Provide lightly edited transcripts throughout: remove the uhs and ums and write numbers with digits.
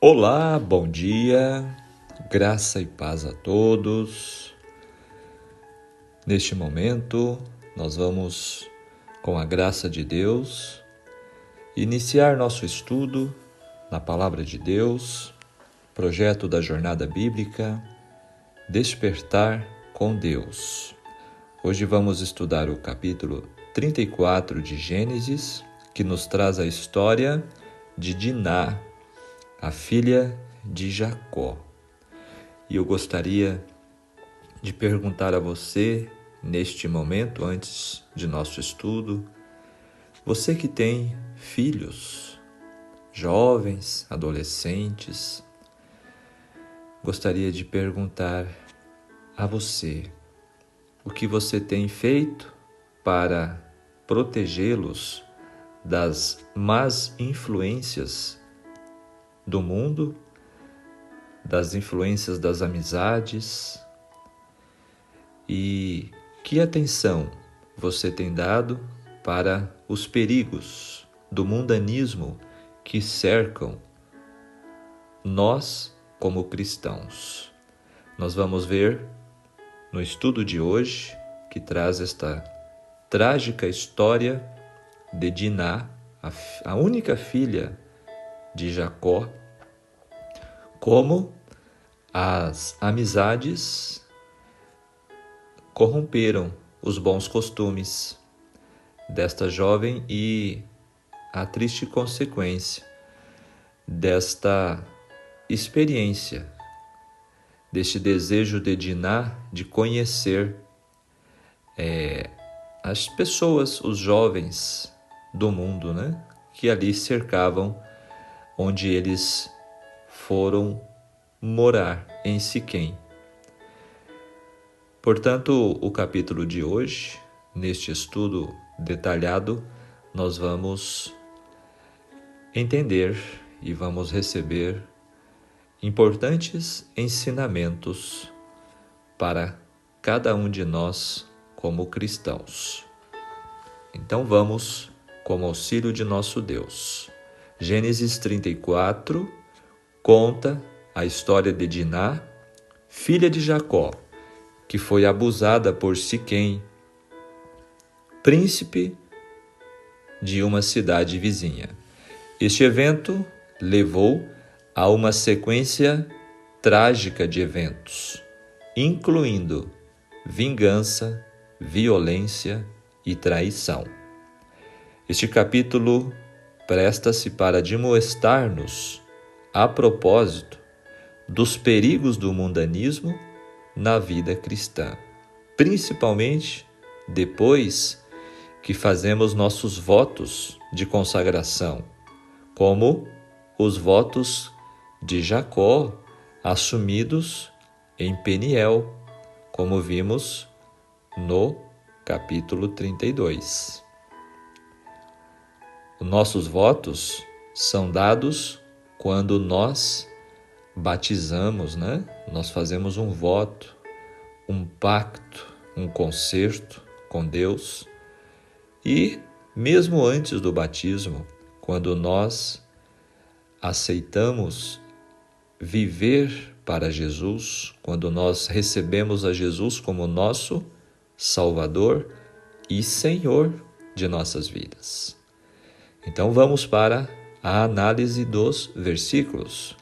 Olá, bom dia, graça e paz a todos. Neste momento, nós vamos, com a graça de Deus, iniciar nosso estudo na Palavra de Deus, projeto da Jornada Bíblica, Despertar com Deus. Hoje vamos estudar o capítulo 34 de Gênesis, que nos traz a história de Diná, a filha de Jacó. E eu gostaria de perguntar a você, neste momento, antes de nosso estudo, você que tem filhos, jovens, adolescentes, gostaria de perguntar a você, o que você tem feito para protegê-los das más influências do mundo, das influências das amizades, e que atenção você tem dado para os perigos do mundanismo que cercam nós como cristãos. Nós vamos ver no estudo de hoje, que traz esta trágica história de Diná, a única filha de Jacó, como as amizades corromperam os bons costumes desta jovem e a triste consequência desta experiência, deste desejo de Diná de conhecer as pessoas, os jovens do mundo, que ali cercavam onde eles foram morar, em Siquém. Portanto, o capítulo de hoje, neste estudo detalhado, nós vamos entender e vamos receber importantes ensinamentos para cada um de nós como cristãos. Então vamos com o auxílio de nosso Deus. Gênesis 34 conta a história de Diná, filha de Jacó, que foi abusada por Siquém, príncipe de uma cidade vizinha. Este evento levou a uma sequência trágica de eventos, incluindo vingança, violência e traição. Este capítulo presta-se para admoestar-nos a propósito dos perigos do mundanismo na vida cristã, principalmente depois que fazemos nossos votos de consagração, como os votos de Jacó assumidos em Peniel, como vimos no capítulo 32. Nossos votos são dados quando nós batizamos, Nós fazemos um voto, um pacto, um concerto com Deus. E mesmo antes do batismo, quando nós aceitamos viver para Jesus, quando nós recebemos a Jesus como nosso Salvador e Senhor de nossas vidas. Então vamos para a análise dos versículos.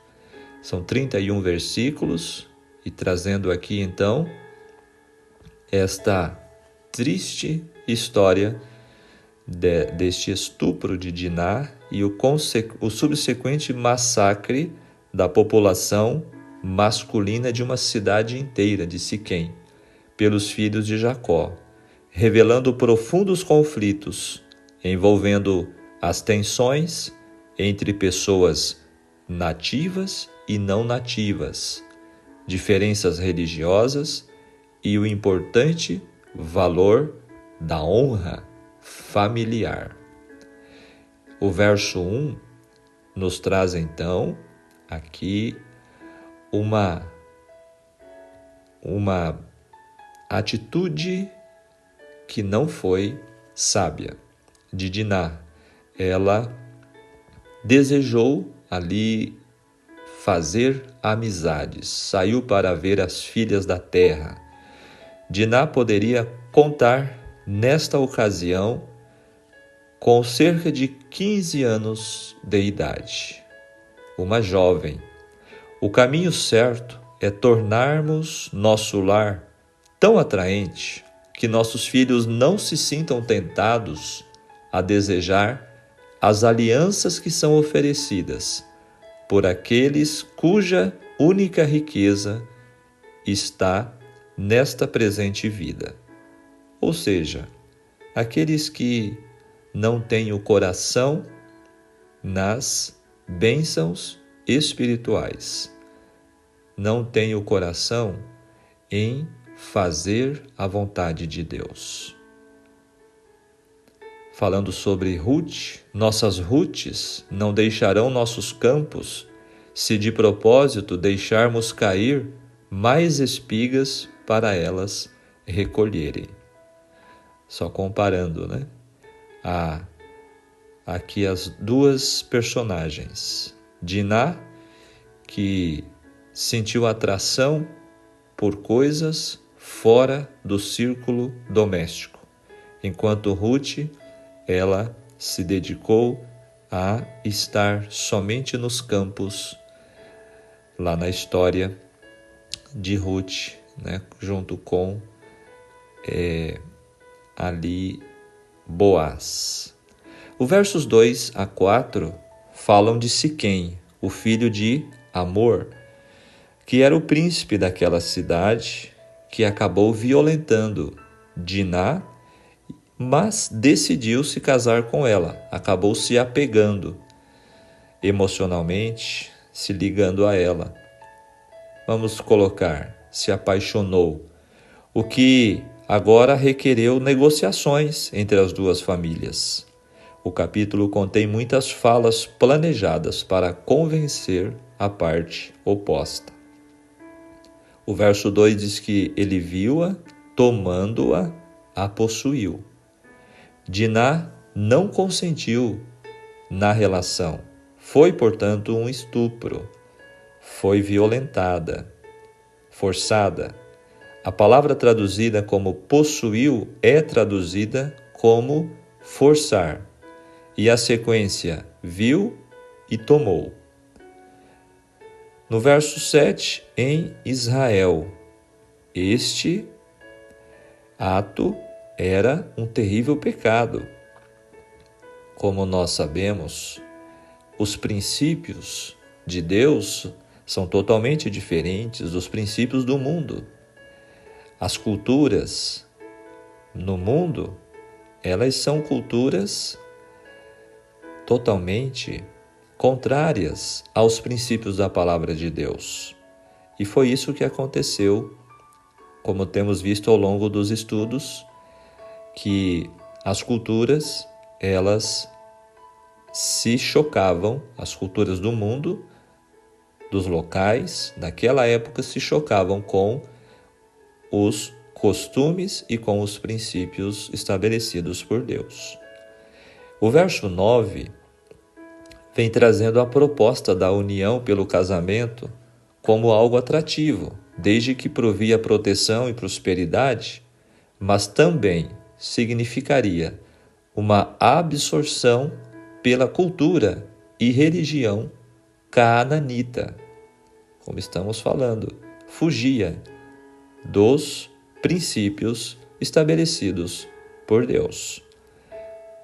São 31 versículos e trazendo aqui então esta triste história deste estupro de Diná e o subsequente massacre da população masculina de uma cidade inteira de Siquém pelos filhos de Jacó, revelando profundos conflitos envolvendo as tensões entre pessoas nativas e não nativas, diferenças religiosas e o importante valor da honra familiar. O verso 1 nos traz então aqui uma atitude que não foi sábia de Diná. Ela desejou ali fazer amizades, saiu para ver as filhas da terra. Diná poderia contar, nesta ocasião, com cerca de 15 anos de idade. Uma jovem. O caminho certo é tornarmos nosso lar tão atraente que nossos filhos não se sintam tentados a desejar as alianças que são oferecidas por aqueles cuja única riqueza está nesta presente vida. Ou seja, aqueles que não têm o coração nas bênçãos espirituais, não têm o coração em fazer a vontade de Deus. Falando sobre Ruth, nossas Rutes não deixarão nossos campos se de propósito deixarmos cair mais espigas para elas recolherem. Só comparando, né? Aqui as duas personagens. Diná, que sentiu atração por coisas fora do círculo doméstico, enquanto Ruth, ela se dedicou a estar somente nos campos, lá na história de Ruth, né, junto com ali Boaz. Os versos 2 a 4 falam de Siquém, o filho de Amor, que era o príncipe daquela cidade, que acabou violentando Diná, mas decidiu se casar com ela, acabou se apegando emocionalmente, se ligando a ela. Vamos colocar, se apaixonou, o que agora requereu negociações entre as duas famílias. O capítulo contém muitas falas planejadas para convencer a parte oposta. O verso 2 diz que ele viu-a, tomando-a, a possuiu. Diná não consentiu na relação. Foi, portanto, um estupro. Foi violentada, forçada. A palavra traduzida como possuiu é traduzida como forçar. E a sequência, viu e tomou. No verso 7, em Israel, este ato era um terrível pecado. Como nós sabemos, os princípios de Deus são totalmente diferentes dos princípios do mundo. As culturas no mundo, elas são culturas totalmente contrárias aos princípios da palavra de Deus. E foi isso que aconteceu, como temos visto ao longo dos estudos, que as culturas, elas se chocavam, as culturas do mundo, dos locais, daquela época, se chocavam com os costumes e com os princípios estabelecidos por Deus. O verso 9 vem trazendo a proposta da união pelo casamento como algo atrativo, desde que provia proteção e prosperidade, mas também significaria uma absorção pela cultura e religião canaanita. Como estamos falando, fugia dos princípios estabelecidos por Deus.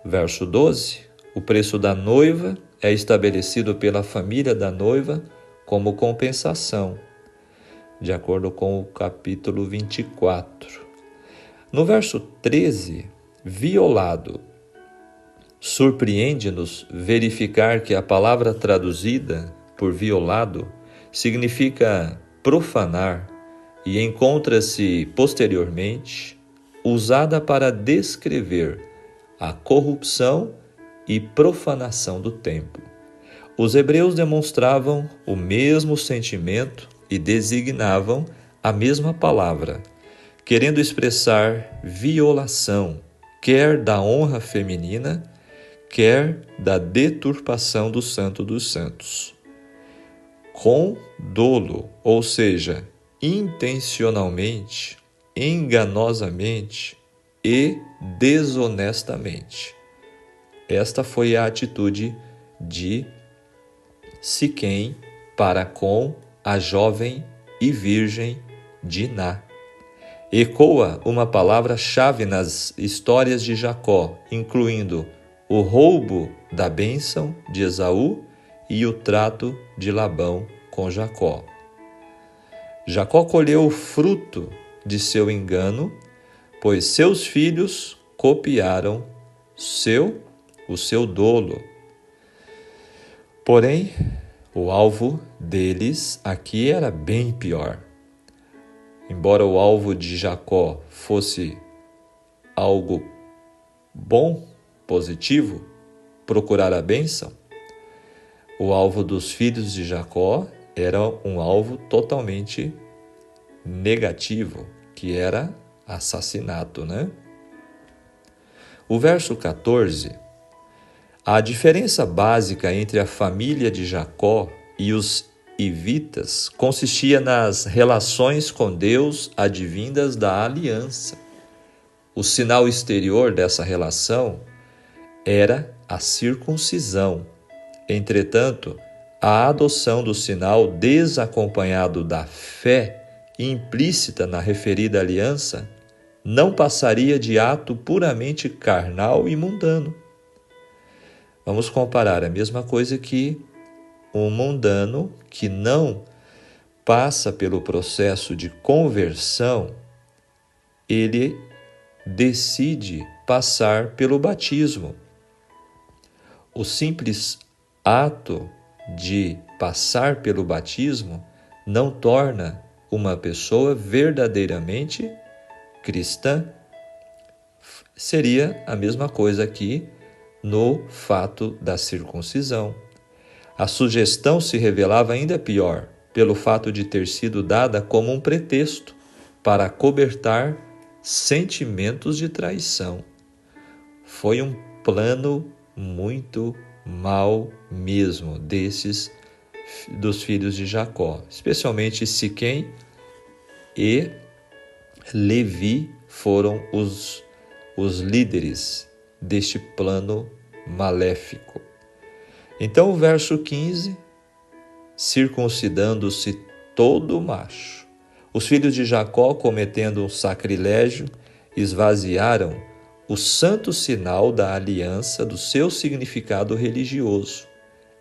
Verso 12, o preço da noiva é estabelecido pela família da noiva como compensação, de acordo com o capítulo 24. No verso 13, violado. Surpreende-nos verificar que a palavra traduzida por violado significa profanar e encontra-se posteriormente usada para descrever a corrupção e profanação do templo. Os hebreus demonstravam o mesmo sentimento e designavam a mesma palavra, querendo expressar violação, quer da honra feminina, quer da deturpação do Santo dos Santos. com dolo, ou seja, intencionalmente, enganosamente e desonestamente. Esta foi a atitude de Siquém para com a jovem e virgem Diná. Ecoa uma palavra-chave nas histórias de Jacó, incluindo o roubo da bênção de Esaú e o trato de Labão com Jacó. Jacó colheu o fruto de seu engano, pois seus filhos copiaram o seu dolo. Porém, o alvo deles aqui era bem pior. Embora o alvo de Jacó fosse algo bom, positivo, procurar a bênção, o alvo dos filhos de Jacó era um alvo totalmente negativo, que era assassinato, né? O verso 14, a diferença básica entre a família de Jacó e os Ivitas consistia nas relações com Deus advindas da aliança. O sinal exterior dessa relação era a circuncisão. Entretanto, a adoção do sinal desacompanhado da fé implícita na referida aliança não passaria de ato puramente carnal e mundano. Vamos comparar a mesma coisa que um mundano que não passa pelo processo de conversão, ele decide passar pelo batismo. O simples ato de passar pelo batismo não torna uma pessoa verdadeiramente cristã. Seria a mesma coisa aqui no fato da circuncisão. A sugestão se revelava ainda pior, pelo fato de ter sido dada como um pretexto para acobertar sentimentos de traição. Foi um plano muito mau mesmo dos filhos de Jacó, especialmente Siquém e Levi foram os líderes deste plano maléfico. Então o verso 15, circuncidando-se todo macho. Os filhos de Jacó, cometendo um sacrilégio, esvaziaram o santo sinal da aliança do seu significado religioso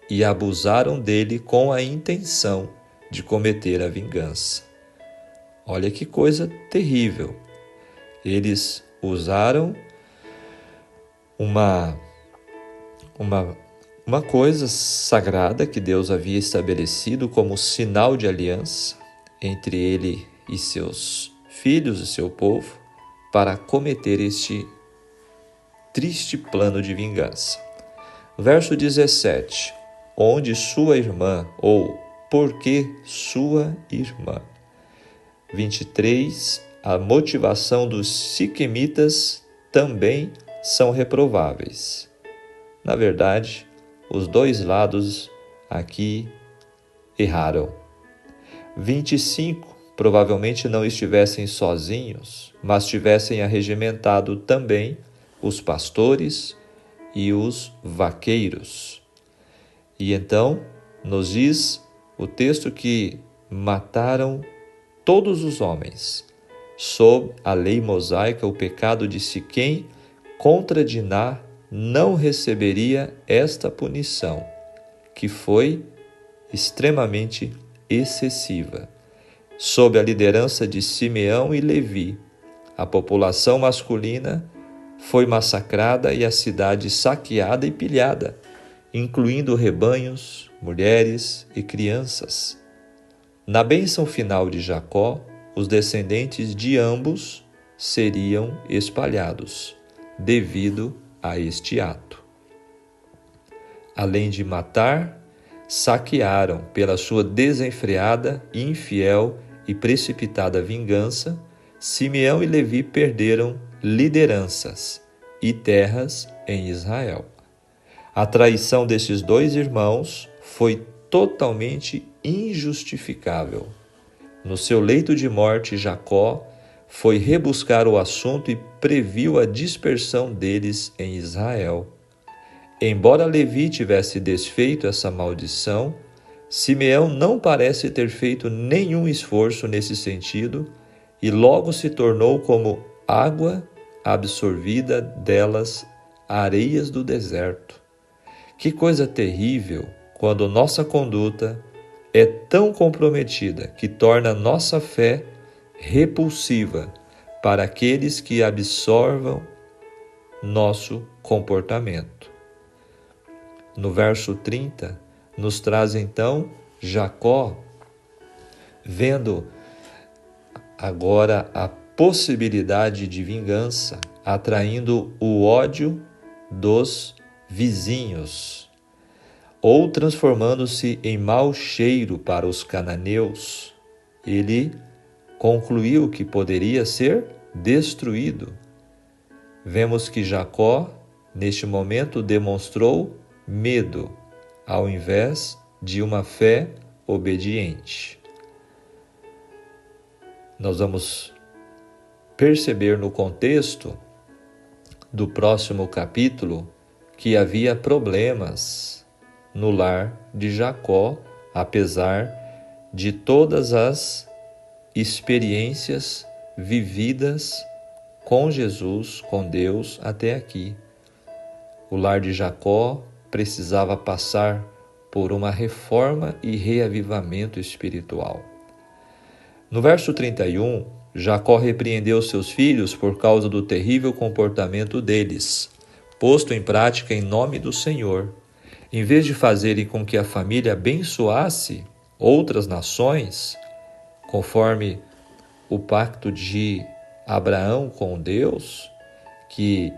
e abusaram dele com a intenção de cometer a vingança. Olha que coisa terrível. Eles usaram uma coisa sagrada que Deus havia estabelecido como sinal de aliança entre ele e seus filhos e seu povo para cometer este triste plano de vingança. Verso 17, onde sua irmã, ou porque sua irmã. 23, a motivação dos siquemitas também são reprováveis. Na verdade, os dois lados aqui erraram. 25, provavelmente não estivessem sozinhos, mas tivessem arregimentado também os pastores e os vaqueiros. E então, nos diz o texto que mataram todos os homens. Sob a lei mosaica, o pecado de Siquém contra Diná não receberia esta punição, que foi extremamente excessiva. Sob a liderança de Simeão e Levi, a população masculina foi massacrada e a cidade saqueada e pilhada, incluindo rebanhos, mulheres e crianças. Na bênção final de Jacó, os descendentes de ambos seriam espalhados, devido a este ato. Além de matar, saquearam pela sua desenfreada, infiel e precipitada vingança. Simeão e Levi perderam lideranças e terras em Israel. A traição desses dois irmãos foi totalmente injustificável. No seu leito de morte, Jacó foi rebuscar o assunto e previu a dispersão deles em Israel. Embora Levi tivesse desfeito essa maldição, Simeão não parece ter feito nenhum esforço nesse sentido e logo se tornou como água absorvida delas areias do deserto. Que coisa terrível quando nossa conduta é tão comprometida que torna nossa fé repulsiva para aqueles que absorvam nosso comportamento. No verso 30, nos traz então Jacó, vendo agora a possibilidade de vingança, atraindo o ódio dos vizinhos, ou transformando-se em mau cheiro para os cananeus. Ele concluiu que poderia ser destruído. Vemos que Jacó, neste momento, demonstrou medo, ao invés de uma fé obediente. Nós vamos perceber no contexto do próximo capítulo que havia problemas no lar de Jacó, apesar de todas as experiências vividas com Jesus, com Deus até aqui. O lar de Jacó precisava passar por uma reforma e reavivamento espiritual. No verso 31, Jacó repreendeu seus filhos por causa do terrível comportamento deles, posto em prática em nome do Senhor. Em vez de fazerem com que a família abençoasse outras nações, conforme o pacto de Abraão com Deus, que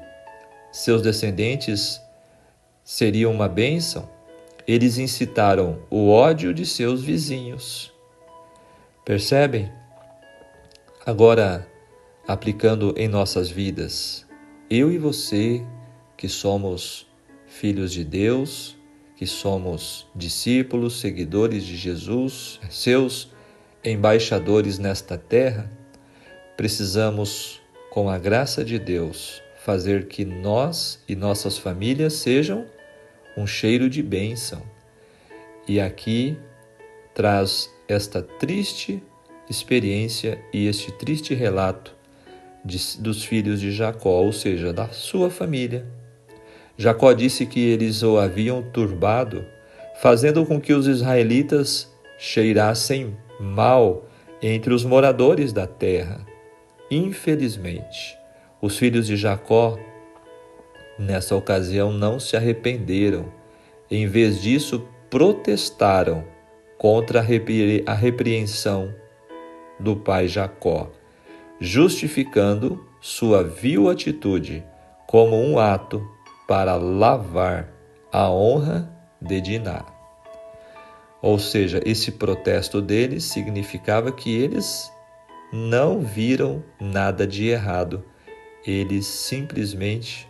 seus descendentes seriam uma bênção, eles incitaram o ódio de seus vizinhos. Percebem? Agora, aplicando em nossas vidas, eu e você, que somos filhos de Deus, que somos discípulos, seguidores de Jesus, seus embaixadores nesta terra, precisamos, com a graça de Deus, fazer que nós e nossas famílias sejam um cheiro de bênção. E aqui traz esta triste experiência e este triste relato dos filhos de Jacó, ou seja, da sua família. Jacó disse que eles o haviam turbado, fazendo com que os israelitas cheirassem mal entre os moradores da terra. Infelizmente, os filhos de Jacó, nessa ocasião, não se arrependeram. Em vez disso, protestaram contra a repreensão do pai Jacó, justificando sua vil atitude como um ato para lavar a honra de Diná. Ou seja, esse protesto deles significava que eles não viram nada de errado. Eles simplesmente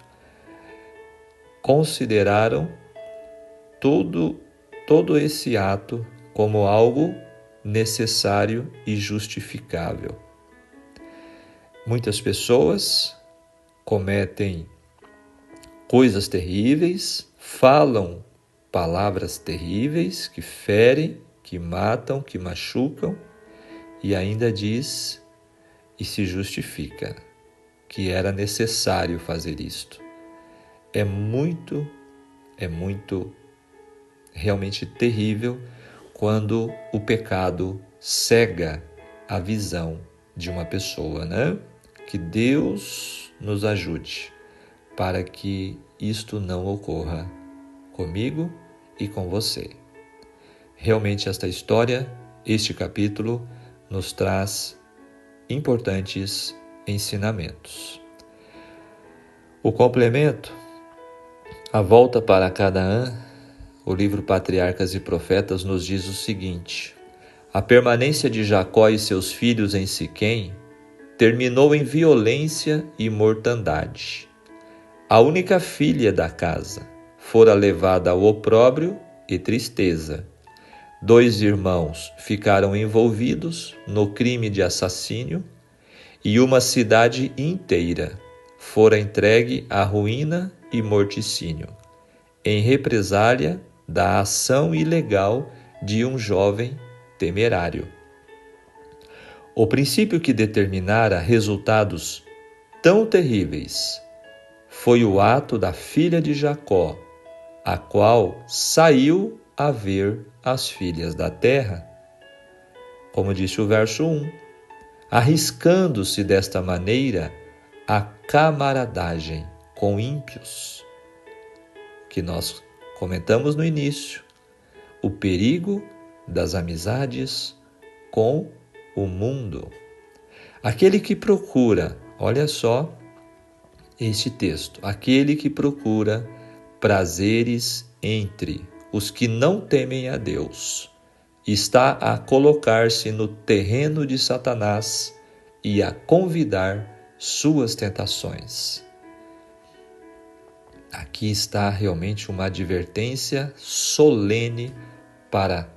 consideraram todo esse ato como algo necessário e justificável. Muitas pessoas cometem coisas terríveis, falam palavras terríveis que ferem, que matam, que machucam, e ainda diz e se justifica que era necessário fazer isto. É muito realmente terrível quando o pecado cega a visão de uma pessoa, né? Que Deus nos ajude para que isto não ocorra comigo e com você. Realmente esta história, este capítulo, nos traz importantes ensinamentos. O complemento, a volta para Canaã, o livro Patriarcas e Profetas nos diz o seguinte: a permanência de Jacó e seus filhos em Siquém terminou em violência e mortandade. A única filha da casa fora levada ao opróbrio e tristeza. 2 irmãos ficaram envolvidos no crime de assassínio e uma cidade inteira fora entregue à ruína e morticínio, em represália da ação ilegal de um jovem temerário. O princípio que determinara resultados tão terríveis foi o ato da filha de Jacó, a qual saiu a ver as filhas da terra. Como disse o verso 1, arriscando-se desta maneira a camaradagem com ímpios, que nós comentamos no início, o perigo das amizades com o mundo. Aquele que procura, olha só este texto, aquele que procura prazeres entre os que não temem a Deus, está a colocar-se no terreno de Satanás e a convidar suas tentações. Aqui está realmente uma advertência solene para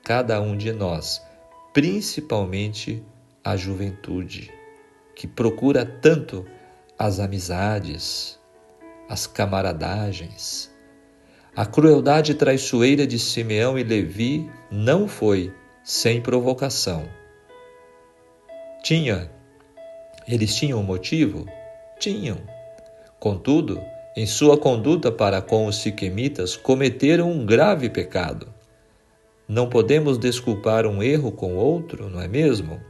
cada um de nós, principalmente a juventude, que procura tanto as amizades, as camaradagens. A crueldade traiçoeira de Simeão e Levi não foi sem provocação. Eles tinham um motivo? Tinham. Contudo, em sua conduta para com os siquemitas, cometeram um grave pecado. Não podemos desculpar um erro com outro, não é mesmo?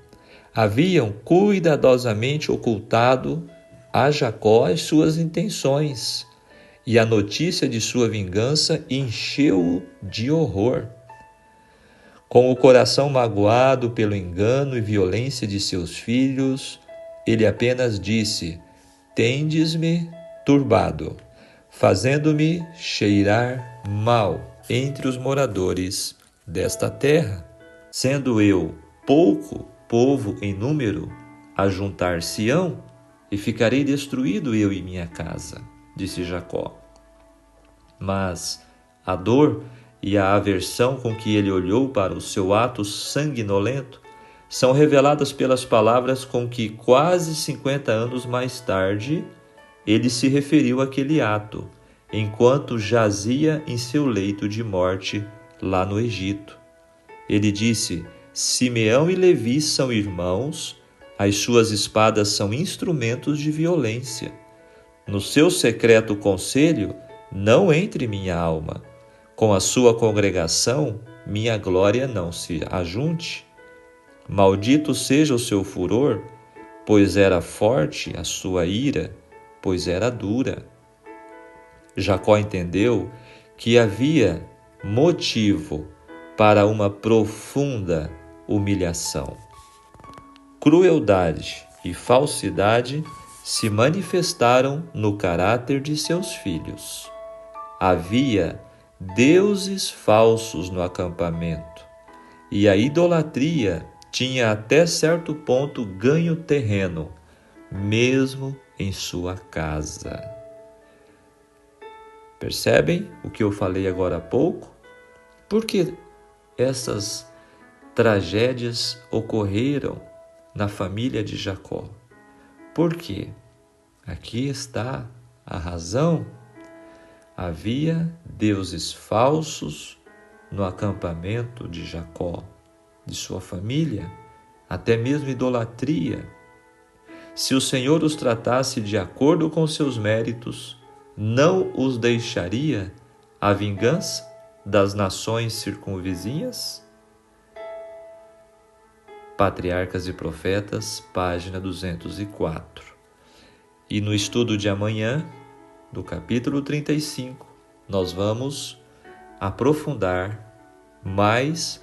Haviam cuidadosamente ocultado a Jacó as suas intenções, e a notícia de sua vingança encheu-o de horror. Com o coração magoado pelo engano e violência de seus filhos, ele apenas disse: tendes-me turbado, fazendo-me cheirar mal entre os moradores desta terra. Sendo eu pouco povo em número, ajuntar-se-ão, e ficarei destruído eu e minha casa, disse Jacó. Mas a dor e a aversão com que ele olhou para o seu ato sanguinolento são reveladas pelas palavras com que, quase 50 anos mais tarde, ele se referiu àquele ato, enquanto jazia em seu leito de morte lá no Egito. Ele disse: Simeão e Levi são irmãos, as suas espadas são instrumentos de violência. No seu secreto conselho, não entre minha alma. Com a sua congregação, minha glória não se ajunte. Maldito seja o seu furor, pois era forte, a sua ira, pois era dura. Jacó entendeu que havia motivo para uma profunda humilhação. Crueldade e falsidade se manifestaram no caráter de seus filhos. Havia deuses falsos no acampamento, e a idolatria tinha até certo ponto ganho terreno, mesmo em sua casa. Percebem o que eu falei agora há pouco? Por que essas tragédias ocorreram na família de Jacó? Por quê? Aqui está a razão. Havia deuses falsos no acampamento de Jacó, de sua família, até mesmo idolatria. Se o Senhor os tratasse de acordo com seus méritos, não os deixaria a vingança das nações circunvizinhas? Patriarcas e Profetas, página 204. E no estudo de amanhã, do capítulo 35, nós vamos aprofundar mais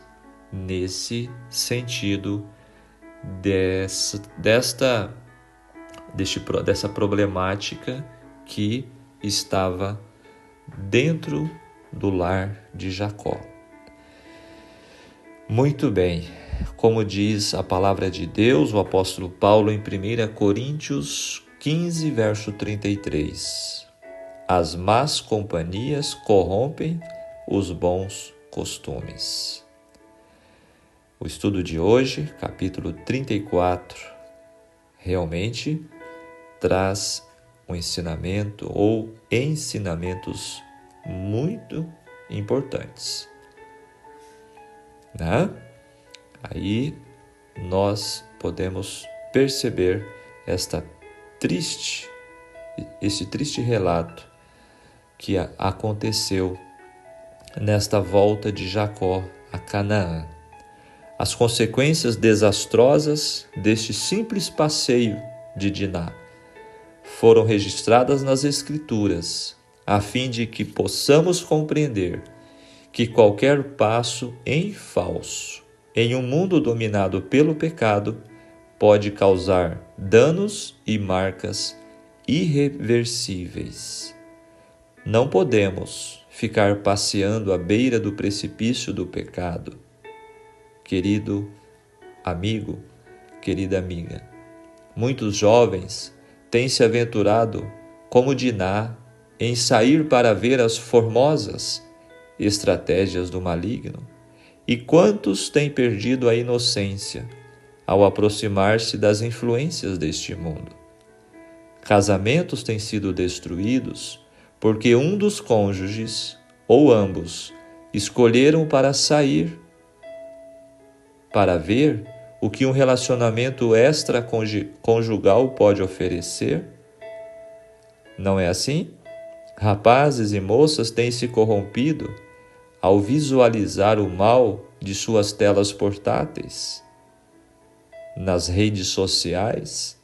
nesse sentido dessa problemática que estava dentro do lar de Jacó. Muito bem, como diz a palavra de Deus, o apóstolo Paulo em 1 Coríntios 15, verso 33. As más companhias corrompem os bons costumes. O estudo de hoje, capítulo 34, realmente traz um ensinamento ou ensinamentos muito importantes, né? Aí nós podemos perceber esse triste relato que aconteceu nesta volta de Jacó a Canaã. As consequências desastrosas deste simples passeio de Diná foram registradas nas Escrituras, a fim de que possamos compreender que qualquer passo em falso, em um mundo dominado pelo pecado, pode causar danos e marcas irreversíveis. Não podemos ficar passeando à beira do precipício do pecado. Querido amigo, querida amiga, muitos jovens têm se aventurado, como Diná, em sair para ver as formosas estratégias do maligno. E quantos têm perdido a inocência ao aproximar-se das influências deste mundo? Casamentos têm sido destruídos porque um dos cônjuges, ou ambos, escolheram para sair para ver o que um relacionamento extraconjugal pode oferecer? Não é assim? Rapazes e moças têm se corrompido ao visualizar o mal de suas telas portáteis, nas redes sociais.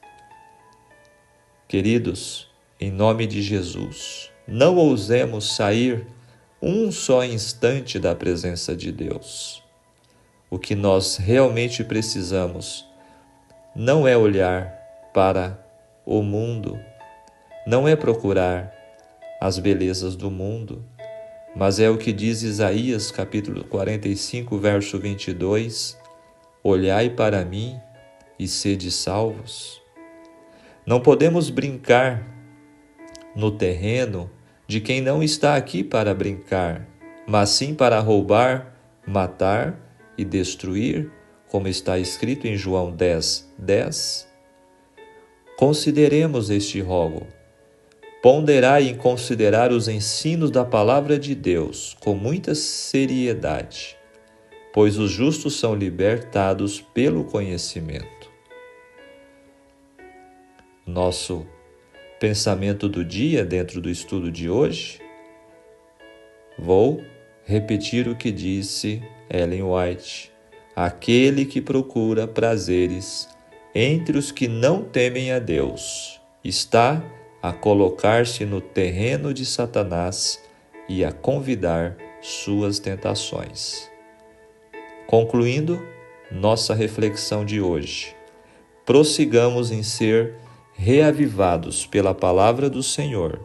Queridos, em nome de Jesus, não ousemos sair um só instante da presença de Deus. O que nós realmente precisamos não é olhar para o mundo, não é procurar as belezas do mundo, mas é o que diz Isaías, capítulo 45, verso 22, olhai para mim e sede salvos. Não podemos brincar no terreno de quem não está aqui para brincar, mas sim para roubar, matar e destruir, como está escrito em João 10:10. Consideremos este rogo. Ponderai em considerar os ensinos da palavra de Deus com muita seriedade, pois os justos são libertados pelo conhecimento. Nosso pensamento do dia dentro do estudo de hoje, vou repetir o que disse Ellen White: aquele que procura prazeres entre os que não temem a Deus está a colocar-se no terreno de Satanás e a convidar suas tentações. Concluindo nossa reflexão de hoje, prossigamos em ser reavivados pela palavra do Senhor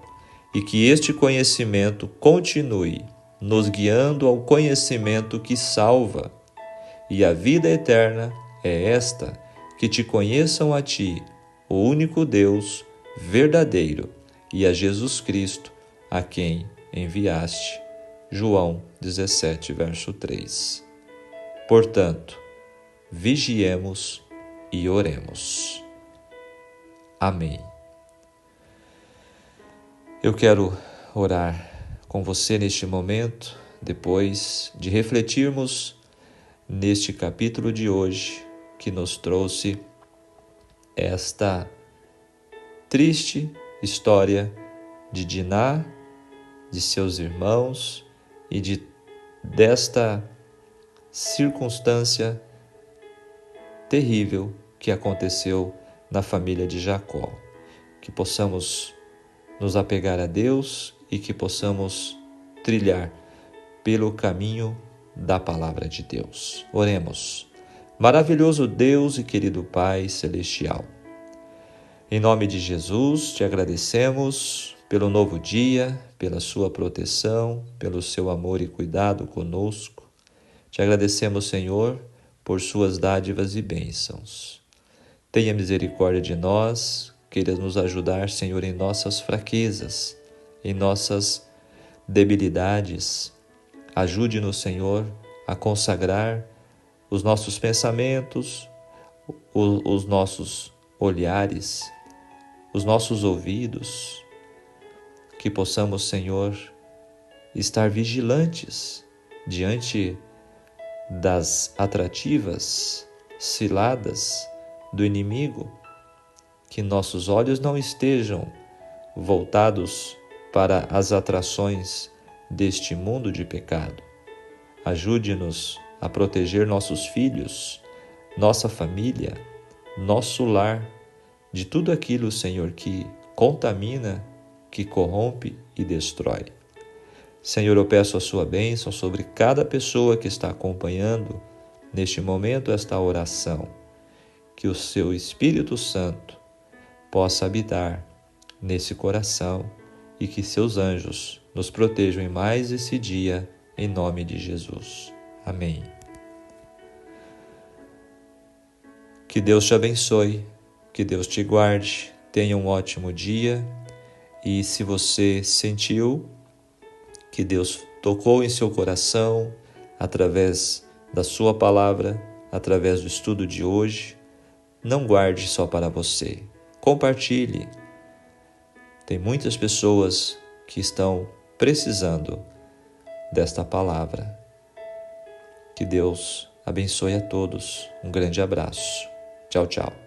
e que este conhecimento continue nos guiando ao conhecimento que salva. E a vida eterna é esta, que te conheçam a ti, o único Deus verdadeiro, e a Jesus Cristo, a quem enviaste. João 17, verso 3. Portanto, vigiemos e oremos. Amém. Eu quero orar com você neste momento, depois de refletirmos neste capítulo de hoje, que nos trouxe esta triste história de Diná, de seus irmãos e desta circunstância terrível que aconteceu na família de Jacó. Que possamos nos apegar a Deus e que possamos trilhar pelo caminho da palavra de Deus. Oremos. Maravilhoso Deus e querido Pai Celestial, em nome de Jesus, te agradecemos pelo novo dia, pela sua proteção, pelo seu amor e cuidado conosco. Te agradecemos, Senhor, por suas dádivas e bênçãos. Tenha misericórdia de nós, queira nos ajudar, Senhor, em nossas fraquezas, em nossas debilidades. Ajude-nos, Senhor, a consagrar os nossos pensamentos, os nossos olhares, os nossos ouvidos, que possamos, Senhor, estar vigilantes diante das atrativas ciladas do inimigo, que nossos olhos não estejam voltados para as atrações deste mundo de pecado. Ajude-nos a proteger nossos filhos, nossa família, nosso lar, de tudo aquilo, Senhor, que contamina, que corrompe e destrói. Senhor, eu peço a sua bênção sobre cada pessoa que está acompanhando neste momento esta oração, que o seu Espírito Santo possa habitar nesse coração e que seus anjos nos protejam em mais esse dia, em nome de Jesus. Amém. Que Deus te abençoe, que Deus te guarde, tenha um ótimo dia e se você sentiu que Deus tocou em seu coração através da sua palavra, através do estudo de hoje, não guarde só para você, compartilhe. Tem muitas pessoas que estão precisando desta palavra. Que Deus abençoe a todos. Um grande abraço. Tchau, tchau.